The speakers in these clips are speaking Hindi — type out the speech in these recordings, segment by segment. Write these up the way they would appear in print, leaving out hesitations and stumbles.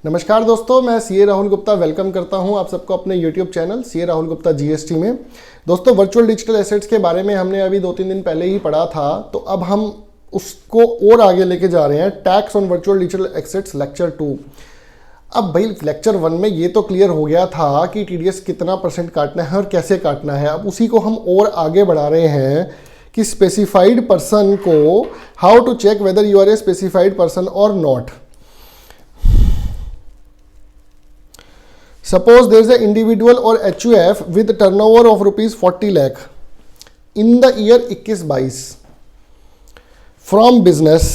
नमस्कार दोस्तों, मैं सीए राहुल गुप्ता वेलकम करता हूं आप सबको अपने YouTube channel CA Rahul Gupta GST में। दोस्तों, वर्चुअल डिजिटल एसेट्स के बारे में हमने अभी 2-3 दिन पहले ही पढ़ा था, तो अब हम उसको और आगे लेके जा रहे हैं। Tax on virtual digital assets lecture 2। अब भाई लेक्चर 1 में ये तो क्लियर हो गया था कि टीडीएस कितना % काटना है और कैसे काटना है। अब उसी को हम और आगे बढ़ा रहे हैं कि स्पेसिफाइड पर्सन को how to check whether you are a specified person और not. Suppose there is an individual or HUF with turnover of rupees 40 lakh in the year 21-22 from business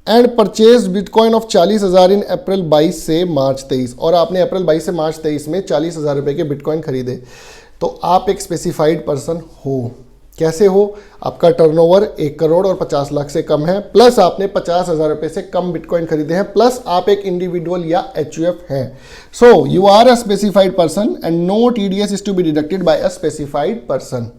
and purchased Bitcoin of 40,000 in April 22 से मार्च 23, और आपने अप्रैल 22 से मार्च 23 में 40,000 रुपये के बिटकॉइन खरीदे, तो आप एक स्पेसिफाइड पर्सन हो। कैसे हो? आपका टर्नओवर 1 करोड़ और 50 लाख से कम है, प्लस आपने 50,000 रुपये से कम बिटकॉइन खरीदे हैं, प्लस आप एक इंडिविजुअल या एचयूएफ हैं। So you are a specified person and no TDS is to be deducted by a specified person.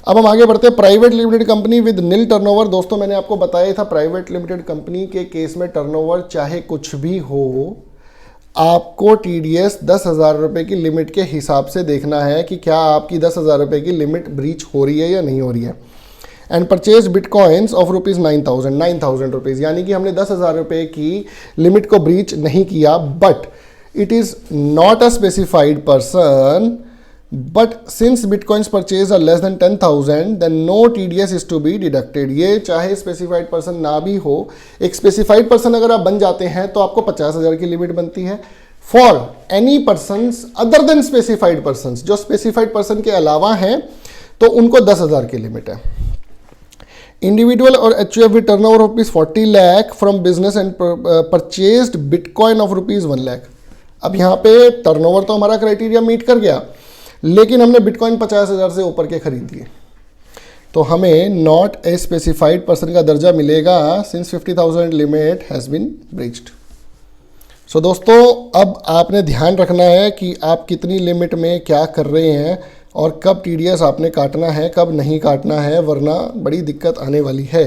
अब हम आगे बढ़ते हैं। Private limited company with nil turnover. दोस्तों, मैंने आपको बताया था प्राइवेट लिमिटेड कंपनी के केस में टर्नओवर चाहे कुछ भी हो, आपको टीडीएस 10,000 रुपये की लिमिट के हिसाब से देखना है कि क्या आपकी 10,000 रुपये की लिमिट ब्रीच हो रही है या नहीं हो रही है। And purchase bitcoins of rupees 9,000 rupees, यानी कि हमने 10,000 रुपये की लिमिट को ब्रीच नहीं किया, but it is not a specified person, but since bitcoins purchase are less than 10,000 then no TDS is to be deducted. ये चाहे स्पेसिफाइड पर्सन ना भी हो, एक स्पेसिफाइड पर्सन अगर आप बन जाते हैं तो आपको 50,000 की लिमिट बनती है। For any person other than specified person, जो स्पेसिफाइड पर्सन के अलावा हैं तो उनको 10,000 की लिमिट है। इंडिविजुअल और HUF with turnover of ₹40 lakh from business and purchased bitcoin of ₹1 lakh. अब यहाँ पे टर्नओवर तो हमारा क्राइटेरिया मीट कर गया, लेकिन हमने बिटकॉइन 50,000 से ऊपर के खरीद लिए, तो हमें नॉट ए स्पेसिफाइड पर्सन का दर्जा मिलेगा since 50,000 limit has been breached. So दोस्तों, अब आपने ध्यान रखना है कि आप कितनी लिमिट में क्या कर रहे हैं और कब टीडीएस आपने काटना है, कब नहीं काटना है, वरना बड़ी दिक्कत आने वाली है।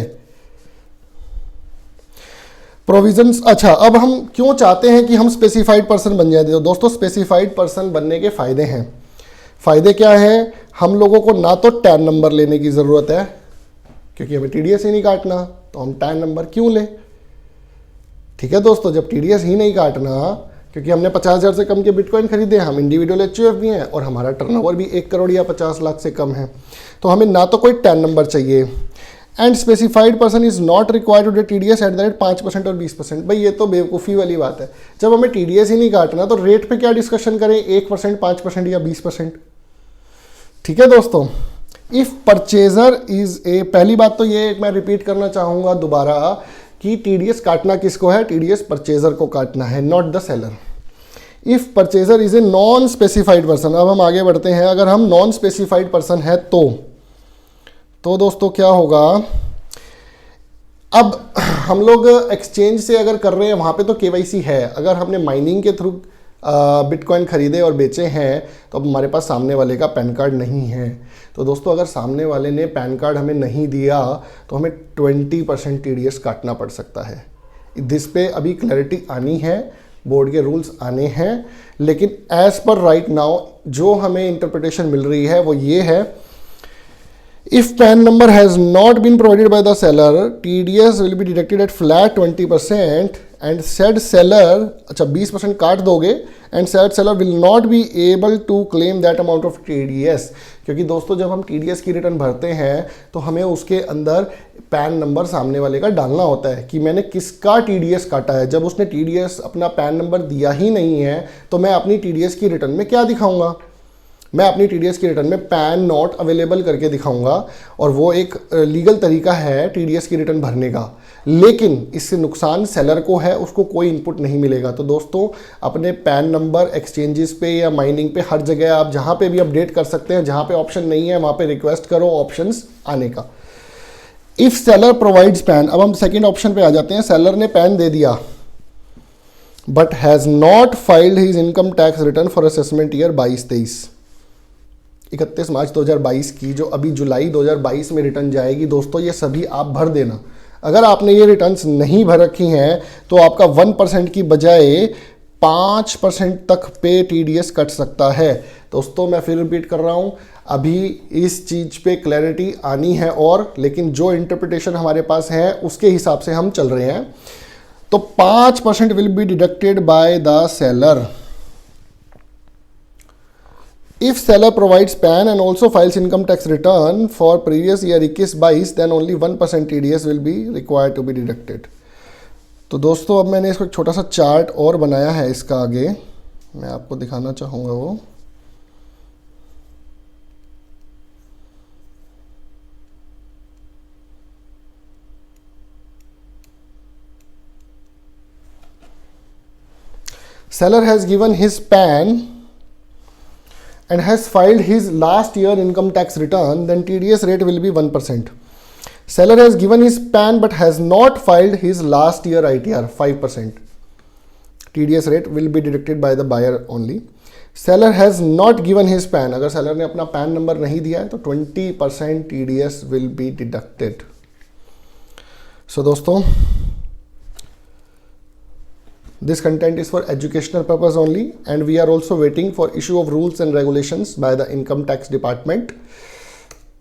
प्रोविजंस। अच्छा, अब हम क्यों चाहते हैं कि हम स्पेसिफाइड पर्सन बन जाए? दोस्तों, स्पेसिफाइड पर्सन बनने के फ़ायदे हैं। फ़ायदे क्या है? हम लोगों को ना तो टैन नंबर लेने की ज़रूरत है, क्योंकि हमें टीडीएस ही नहीं काटना, तो हम टैन नंबर क्यों लें? ठीक है दोस्तों, जब टीडीएस ही नहीं काटना, क्योंकि हमने 50,000 से कम के बिटकॉइन खरीदे, हम इंडिविजुअल एचयूएफ भी हैं और हमारा टर्नओवर भी 1 करोड़ या 50 लाख से कम है, तो हमें ना तो कोई टैन नंबर चाहिए। And specified person is not required to डे टीडीएस एट द रेट 5% और 20%। भाई ये तो बेवकूफ़ी वाली बात है। जब हमें टीडीएस ही नहीं काटना तो रेट पे क्या डिस्कशन करें, 1%, 5% या 20%। ठीक है दोस्तों, इफ परचेजर इज ए, पहली बात तो ये मैं रिपीट करना चाहूँगा दोबारा कि टीडीएस काटना किसको है? टीडीएस परचेजर को काटना है, not the seller. If purchaser is a non specified person. अब हम आगे बढ़ते हैं। अगर हम नॉन स्पेसिफाइड पर्सन है तो दोस्तों क्या होगा? अब हम लोग एक्सचेंज से अगर कर रहे हैं, वहाँ पे तो केवाईसी है। अगर हमने माइनिंग के थ्रू बिटकॉइन खरीदे और बेचे हैं तो अब हमारे पास सामने वाले का पैन कार्ड नहीं है। तो दोस्तों, अगर सामने वाले ने पैन कार्ड हमें नहीं दिया तो हमें 20% टीडीएस काटना पड़ सकता है। इस पे अभी क्लैरिटी आनी है, बोर्ड के रूल्स आने हैं, लेकिन एज पर राइट नाउ जो हमें इंटरप्रिटेशन मिल रही है वो ये है, if PAN number has not been provided by the seller, TDS will be deducted at flat 20% and said seller, अच्छा 20% काट दोगे, and said seller will not be able to claim that amount of TDS। क्योंकि दोस्तों, जब हम TDS की रिटर्न भरते हैं तो हमें उसके अंदर पैन नंबर सामने वाले का डालना होता है कि मैंने किसका TDS काटा है। जब उसने TDS अपना पैन नंबर दिया ही नहीं है तो मैं अपनी TDS की रिटर्न में क्या दिखाऊंगा? मैं अपनी टीडीएस की रिटर्न में पैन नॉट अवेलेबल करके दिखाऊंगा, और वो एक लीगल तरीका है टीडीएस की रिटर्न भरने का। लेकिन इससे नुकसान सेलर को है, उसको कोई इनपुट नहीं मिलेगा। तो दोस्तों, अपने पैन नंबर एक्सचेंजेस पे या माइनिंग पे हर जगह आप जहाँ पे भी अपडेट कर सकते हैं। जहाँ पे ऑप्शन नहीं है वहाँ पे रिक्वेस्ट करो ऑप्शंस आने का। इफ सेलर प्रोवाइड्स पैन, अब हम सेकेंड ऑप्शन पे आ जाते हैं। सेलर ने पैन दे दिया but has not filed his income tax return for assessment year 22-23। 31 मार्च 2022 की जो अभी जुलाई 2022 में रिटर्न जाएगी, दोस्तों ये सभी आप भर देना। अगर आपने ये रिटर्न्स नहीं भर रखी हैं तो आपका 1% की बजाय 5% तक पे टीडीएस कट सकता है। दोस्तों मैं फिर रिपीट कर रहा हूँ, अभी इस चीज़ पे क्लैरिटी आनी है और, लेकिन जो इंटरप्रिटेशन हमारे पास है उसके हिसाब से हम चल रहे हैं। तो 5% will be deducted by the seller if seller provides PAN and also files income tax return for previous year 21-22, then only 1% TDS will be required to be deducted। तो दोस्तों अब मैंने इसको एक छोटा सा चार्ट और बनाया है, इसका आगे मैं आपको दिखाना चाहूँगा। वो seller has given his PAN and has filed his last year income tax return, then TDS rate will be 1%. Seller has given his PAN but has not filed his last year ITR, 5%. TDS rate will be deducted by the buyer only. Seller has not given his PAN, अगर seller ने अपना PAN नंबर नहीं दिया है तो 20% TDS will be deducted. So दोस्तों, this content is for educational purpose only and we are also waiting for issue of rules and regulations by the income tax department.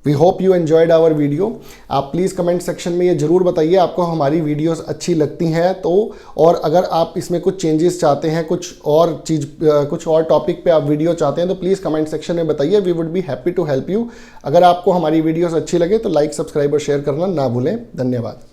We hope you enjoyed our video. आप प्लीज़ कमेंट सेक्शन में ये ज़रूर बताइए आपको हमारी वीडियोस अच्छी लगती हैं तो, और अगर आप इसमें कुछ चेंजेस चाहते हैं, कुछ और टॉपिक पे आप वीडियो चाहते हैं तो प्लीज़ कमेंट सेक्शन में बताइए। We would be happy to help you. अगर आपको हमारी वीडियोस अच्छी लगे तो लाइक, सब्सक्राइब और शेयर करना ना भूलें। धन्यवाद।